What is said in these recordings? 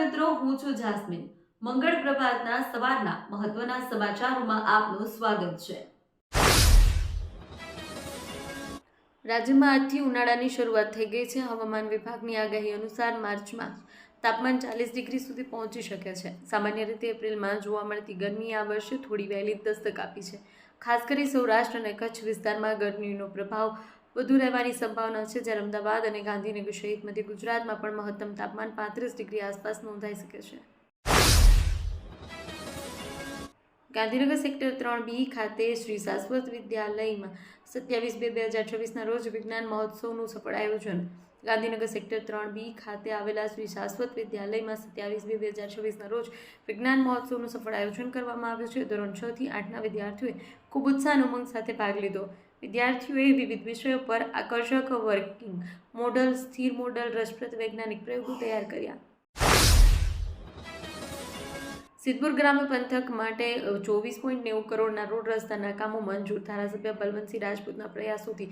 મિત્રો, હું છું જાસ્મીન. મંગળ પ્રભાતના સવારના મહત્વના સમાચારોમાં આપનું સ્વાગત છે. રાજ્યમાં આજથી ઉનાળાની શરૂઆત થઈ ગઈ છે. હવામાન વિભાગની આગાહી અનુસાર માર્ચમાં તાપમાન 40 ડિગ્રી સુધી પહોંચી શકે છે. સામાન્ય રીતે એપ્રિલમાં જોવા મળતી ગરમી આ વર્ષે થોડી વહેલી દસ્તક આપી છે. ખાસ કરી સૌરાષ્ટ્ર અને કચ્છ વિસ્તારમાં ગરમીનો પ્રભાવ વધુ રહેવાની સંભાવના છે, જ્યારે અમદાવાદ અને ગાંધીનગર સહિત મધ્ય ગુજરાતમાં પણ મહત્તમ તાપમાન 35 ડિગ્રી આસપાસ નોંધાઈ શકે છે. ગાંધીનગર સેક્ટર 3B ખાતે શ્રી શાશ્વત વિદ્યાલયમાં 27/2/2026ના રોજ વિજ્ઞાન મહોત્સવનું સફળ આયોજન. ગાંધીનગર સેક્ટર 3B ખાતે આવેલા શ્રી શાશ્વત વિદ્યાલયમાં 27/2/2026ના રોજ વિજ્ઞાન મહોત્સવનું સફળ આયોજન કરવામાં આવ્યું છે. ધોરણ 6 થી 8ના વિદ્યાર્થીઓએ ખૂબ ઉત્સાહ અને ઉમંગ સાથે ભાગ લીધો. વિદ્યાર્થીઓએ વિવિધ વિષયો પર આકર્ષક વર્કિંગ મોડલ, સ્થિર મોડલ, રસપ્રદ વૈજ્ઞાનિક પ્રયોગો તૈયાર કર્યા. સિદ્ધપુર ગ્રામ્ય પંથક માટે 24.90 કરોડના રોડ રસ્તાના કામો મંજૂર. ધારાસભ્ય બલવંતસિંહ રાજપૂતના પ્રયાસોથી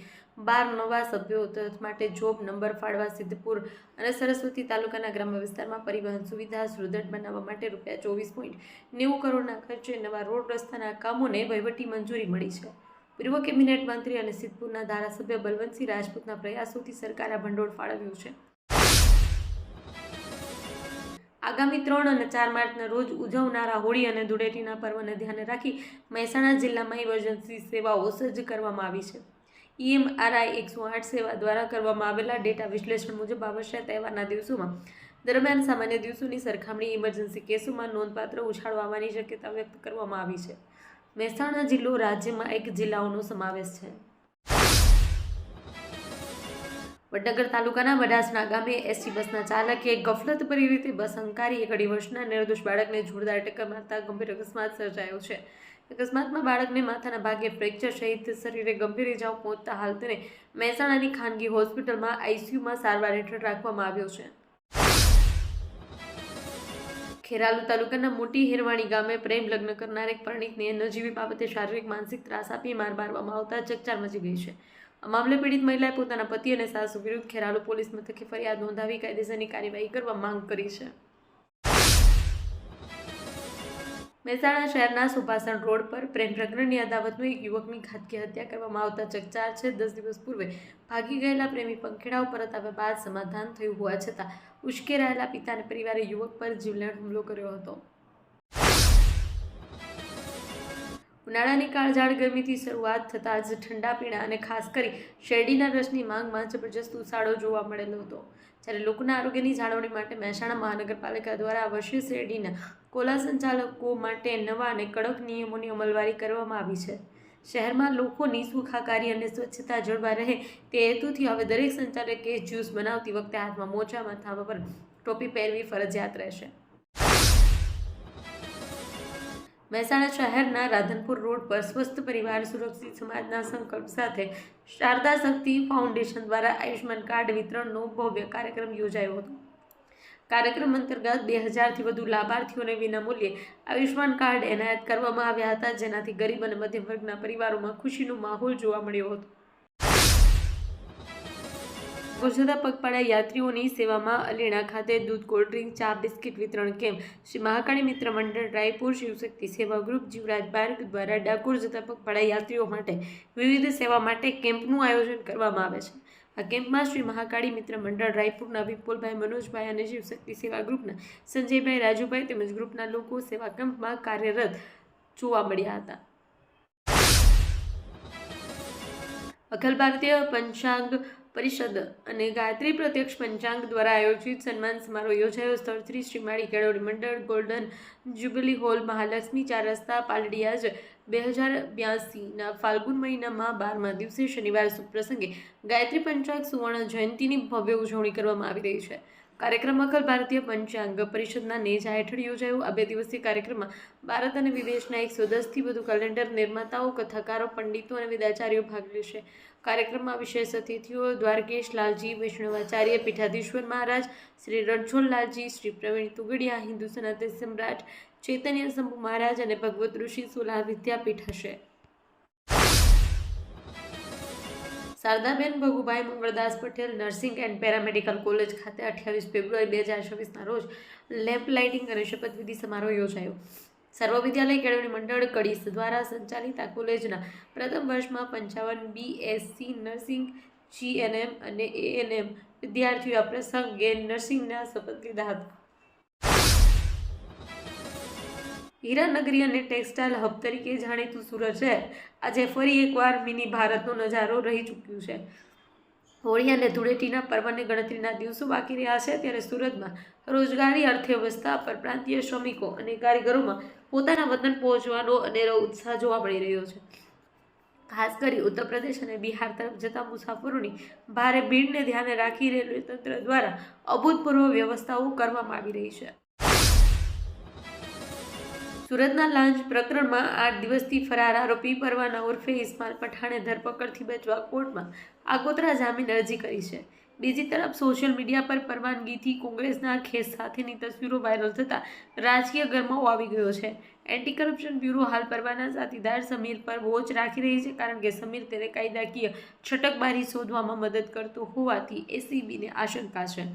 12 નવા સભ્યો માટે જોબ નંબર ફાળવા. સિદ્ધપુર અને સરસ્વતી તાલુકાના ગ્રામ્ય વિસ્તારમાં પરિવહન સુવિધા સુદૃઢ બનાવવા માટે ₹24.90 કરોડના ખર્ચે નવા રોડ રસ્તાના કામોને વહીવટી મંજૂરી મળી છે. પૂર્વ કેબિનેટ મંત્રી અને સિદ્ધપુરના ધારાસભ્ય બલવંતસિંહ રાજપૂતના પ્રયાસોથી સરકારે આ ભંડોળ ફાળવ્યું છે. આગામી 3 અને 4 માર્ચના રોજ ઉજવનારા હોળી અને ધૂળેટીના પર્વને ધ્યાને રાખી મહેસાણા જિલ્લામાં ઇમરજન્સી સેવાઓ સજ્જ કરવામાં આવી છે. EMRI 108 સેવા દ્વારા કરવામાં આવેલા ડેટા વિશ્લેષણ મુજબ આ વર્ષે તહેવારના દિવસોમાં દરમિયાન સામાન્ય દિવસોની સરખામણી ઇમરજન્સી કેસોમાં નોંધપાત્ર ઉછાળો આવવાની શક્યતા વ્યક્ત કરવામાં આવી છે. મહેસાણા જિલ્લો રાજ્યમાં 1 જિલ્લાઓનો સમાવેશ છે. વડનગર તાલુકાના વડાસણા ગામે એસટી બસના ચાલકે ગફલતભરી રીતે બસ હંકારી 1 અઢી વર્ષના નિર્દોષ બાળકને જોરદાર ટક્કર મારતા ગંભીર અકસ્માત સર્જાયો છે. અકસ્માતમાં બાળકને માથાના ભાગે ફ્રેક્ચર સહિત શરીરે ગંભીર ઇજાઓ પહોંચતા હાલ તેને મહેસાણાની ખાનગી હોસ્પિટલમાં ICUમાં સારવાર હેઠળ રાખવામાં આવ્યો છે. ખેરાલુ તાલુકાના મોટી હેરવાણી ગામે પ્રેમ લગ્ન કરનાર એક પરિણીતને નજીવી બાબતે શારીરિક માનસિક ત્રાસ આપી માર મારવામાં આવતા ચકચાર મચી ગઈ છે. આ મામલે પીડિત મહિલાએ પોતાના પતિ અને સાસુ વિરુદ્ધ ખેરાલુ પોલીસ મથકે ફરિયાદ નોંધાવી કાયદેસરની કાર્યવાહી કરવા માંગ કરી છે. મહેસાણા શહેરના સુભાષણ રોડ પર પ્રેમ પ્રકરણની અદાવતમાં એક યુવકની ઘાતકી હત્યા કરવામાં આવતા ચકચાર છે. 10 દિવસ પૂર્વે ભાગી ગયેલા પ્રેમી પંખેડાઓ પરત આવ્યા બાદ સમાધાન થયું હોવા છતાં ઉશ્કેરાયેલા પિતા અને પરિવારે યુવક પર જીવલેણ હુમલો કર્યો હતો. ઉનાળાની કાળઝાળ ગરમીથી શરૂઆત થતાં જ ઠંડા પીણા અને ખાસ કરી શેરડીના રસની માંગમાં જબરજસ્ત ઉછાળો જોવા મળેલો હતો. જ્યારે લોકોના આરોગ્યની જાળવણી માટે મહેસાણા મહાનગરપાલિકા દ્વારા આ વર્ષે શેરડીના કોલા સંચાલકો માટે નવા અને કડક નિયમોની અમલવારી કરવામાં આવી છે. શહેરમાં લોકોની સુખાકારી અને સ્વચ્છતા જળવાઈ રહે તે હેતુથી હવે દરેક સંચાલકે જ્યુસ બનાવતી વખતે હાથમાં મોજા, માથા પર ટોપી પહેરવી ફરજિયાત રહેશે. મહેસાણા શહેરના રાધનપુર રોડ પર સ્વસ્થ પરિવાર સુરક્ષિત સમાજના સંકલ્પ સાથે શારદા શક્તિ ફાઉન્ડેશન દ્વારા આયુષ્માન કાર્ડ વિતરણનો ભવ્ય કાર્યક્રમ યોજાયો હતો. કાર્યક્રમ અંતર્ગત 2000થી વધુ લાભાર્થીઓને વિનામૂલ્યે આયુષ્માન કાર્ડ એનાયત કરવામાં આવ્યા હતા, જેનાથી ગરીબ અને મધ્યમ વર્ગના પરિવારોમાં ખુશીનો માહોલ જોવા મળ્યો હતો. ગુજરાત પગપાળા યાત્રીઓની સેવામાં અલીણા ખાતે દૂધ, કોલ્ડ ડ્રિંક, ચા, બિસ્કિટ વિતરણ કેમ્પ. શ્રી મહાકાળી મિત્ર મંડળ રાયપુર શિવશક્તિ સેવા ગ્રુપ જીવરાજ પાર્ક દ્વારા ડાકોર જતા પગપાળા યાત્રીઓ માટે વિવિધ સેવા માટે કેમ્પનું આયોજન કરવામાં આવે છે. આ કેમ્પમાં શ્રી મહાકાળી મિત્ર મંડળ રાયપુરના વિપુલભાઈ, મનોજભાઈ અને શિવશક્તિ સેવા ગ્રુપના સંજયભાઈ, રાજુભાઈ તેમજ ગ્રુપના લોકો સેવા કેમ્પમાં કાર્યરત જોવા મળ્યા હતા. અખિલ ભારતીય પંચાંગ પરિષદ અને ગાયત્રી પ્રત્યક્ષ પંચાંગ દ્વારા આયોજિત સન્માન સમારોહ યોજાયો. સ્થળ શ્રી માળી કેળવણી મંડળ, ગોલ્ડન જ્યુબિલી હોલ, મહાલક્ષ્મી 4 રસ્તા, પાલડીયાજ. 2082ના ફાલ્ગુન મહિનામાં 12મા દિવસે શનિવાર શુભ પ્રસંગે ગાયત્રી પંચાંગ સુવર્ણ જયંતિની ભવ્ય ઉજવણી કરવામાં આવી રહી છે. કાર્યક્રમ અખિલ ભારતીય પંચાંગ પરિષદના નેજા હેઠળ યોજાયો. આ 2 દિવસીય કાર્યક્રમમાં ભારત અને વિદેશના 110થી વધુ કેલેન્ડર નિર્માતાઓ, કથાકારો, પંડિતો અને વેદાચાર્યો ભાગ લેશે. કાર્યક્રમમાં વિશેષ અતિથિઓ દ્વારકેશ લાલજી વૈષ્ણવાચાર્ય, પીઠાધીશ્વર મહારાજ શ્રી રણછોડલાલજી, શ્રી પ્રવીણ તુગડિયા, હિન્દુ સનાતન સમ્રાટ ચૈતન્ય શંભુ મહારાજ અને ભગવત ઋષિ સોલા વિદ્યાપીઠ હશે. Shardaben Bhagubhai Mangaldas Patel nursing and paramedical college ખાતે 28 ફેબ્રુઆરી 2026ના રોજ લેમ્પ લાઇટિંગ અને શપથવિધિ સમારોહ યોજાયો. સર્વ વિદ્યાલય કેળવણી મંડળ કડીસ દ્વારા સંચાલિત આ કોલેજના પ્રથમ વર્ષમાં 55 BSc નર્સિંગ, GNM અને ANM વિદ્યાર્થીઓ આ પ્રસંગે નર્સિંગના શપથ લીધા હતા. હીરાનગરી અને ટેક્સટાઇલ હબ તરીકે જાણીતું સુરત શહેર આજે ફરી એકવાર મિની ભારતનો નજારો રહી ચૂક્યું છે. હોળી અને ધૂળેટીના પર્વને ગણતરીના દિવસો બાકી રહ્યા છે, ત્યારે સુરતમાં રોજગારી, અર્થવ્યવસ્થા, પરપ્રાંતીય શ્રમિકો અને કારીગરોમાં પોતાના વતન પહોંચવાનો અનેરો ઉત્સાહ જોવા મળી રહ્યો છે. ખાસ કરી ઉત્તર પ્રદેશ અને બિહાર તરફ જતા મુસાફરોની ભારે ભીડને ધ્યાને રાખી રેલવે તંત્ર દ્વારા અભૂતપૂર્વ વ્યવસ્થાઓ કરવામાં આવી રહી છે. સુરતના લાંચ પ્રકરણમાં 8 દિવસથી ફરાર આરોપી પરવાના ઉર્ફે ઇસ્માઇલ પઠાણે ધરપકડથી બચવા કોર્ટમાં આગોતરા જામીન અરજી કરી છે. બીજી તરફ સોશિયલ મીડિયા પર પરવાનગીથી કોંગ્રેસના ખેસ સાથેની તસવીરો વાયરલ થતાં રાજકીય ગરમાવો આવી ગયો છે. એન્ટી કરપ્શન બ્યુરો હાલ પરવાના સાથીદાર સમીર પર વોચ રાખી રહી છે, કારણ કે સમીર તેને કાયદાકીય છટકબારી શોધવામાં મદદ કરતો હોવાથી એસીબીને આશંકા છે.